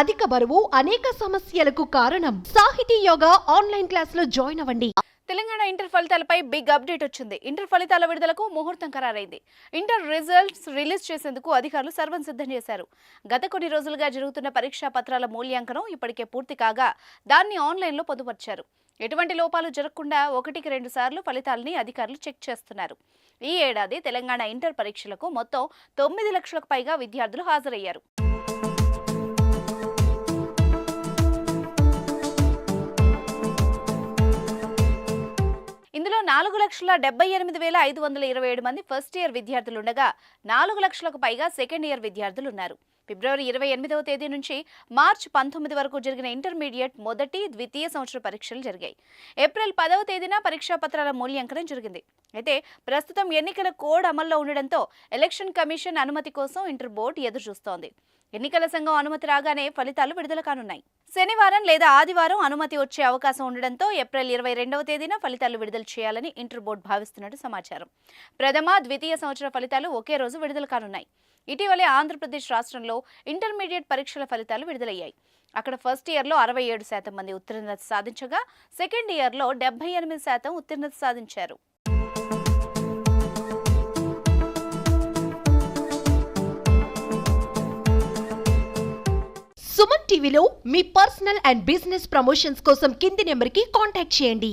అధిక బరువు అనేక సమస్యలకు కారణం. సాహితీ యోగా ఆన్లైన్ క్లాసులో జాయిన్ అవ్వండి. తెలంగాణ ఇంటర్ ఫలితాలపై బిగ్ అప్డేట్ వచ్చింది. ఇంటర్ ఫలితాల విడుదలకు ముహూర్తం ఖరారైంది. ఇంటర్ రిజల్ట్స్ రిలీజ్ చేసేందుకు అధికారులు సర్వం సిద్ధం చేశారు. గత కొన్ని రోజులుగా జరుగుతున్న పరీక్షా పత్రాల మూల్యాంకనం ఇప్పటికే పూర్తి కాగా దాన్ని ఆన్లైన్లో పొందుపరిచారు. ఎటువంటి లోపాలు జరగకుండా 1-2 సార్లు ఫలితాలని అధికారులు చెక్ చేస్తున్నారు. ఈ ఏడాది తెలంగాణ ఇంటర్ పరీక్షలకు మొత్తం 9 లక్షలకు పైగా విద్యార్థులు హాజరయ్యారు. ఇందులో 4,78,527 మంది ఫస్ట్ ఇయర్ విద్యార్థులుండగా 4 లక్షలకు పైగా సెకండ్ ఇయర్ విద్యార్థులున్నారు. ఫిబ్రవరి 28వ తేదీ నుంచి మార్చి 19 వరకు జరిగిన ఇంటర్మీడియట్ మొదటి, ద్వితీయ సంవత్సర పరీక్షలు జరిగాయి. ఏప్రిల్ 10వ తేదీన పరీక్షా పత్రాల మూల్యాంకనం జరిగింది. అయితే ప్రస్తుతం ఎన్నికల కోడ్ అమల్లో ఉండడంతో ఎలక్షన్ కమిషన్ అనుమతి కోసం ఇంటర్ బోర్డు ఎదురుచూస్తోంది. ఎన్నికల సంఘం అనుమతి రాగానే ఫలితాలు విడుదల కానున్నాయి. శనివారం లేదా ఆదివారం అనుమతి వచ్చే అవకాశం ఉండడంతో ఏప్రిల్ 22వ తేదీన ఫలితాలు విడుదల చేయాలని ఇంటర్ బోర్డు భావిస్తున్నట్టు సమాచారం. ప్రథమ, ద్వితీయ సంవత్సర ఫలితాలు ఒకే రోజు విడుదల కానున్నాయి. ఇటీవలే ఆంధ్రప్రదేశ్ రాష్ట్రంలో ఇంటర్మీడియట్ పరీక్షల ఫలితాలు విడుదలయ్యాయి. అక్కడ ఫస్ట్ ఇయర్లో 67% మంది ఉత్తీర్ణత సాధించగా సెకండ్ ఇయర్లో 78% ఉత్తీర్ణత సాధించారు. సుమన్ టీవీలో మీ పర్సనల్ అండ్ బిజినెస్ ప్రమోషన్స్ కోసం కింది నెంబర్కి కాంటాక్ట్ చేయండి.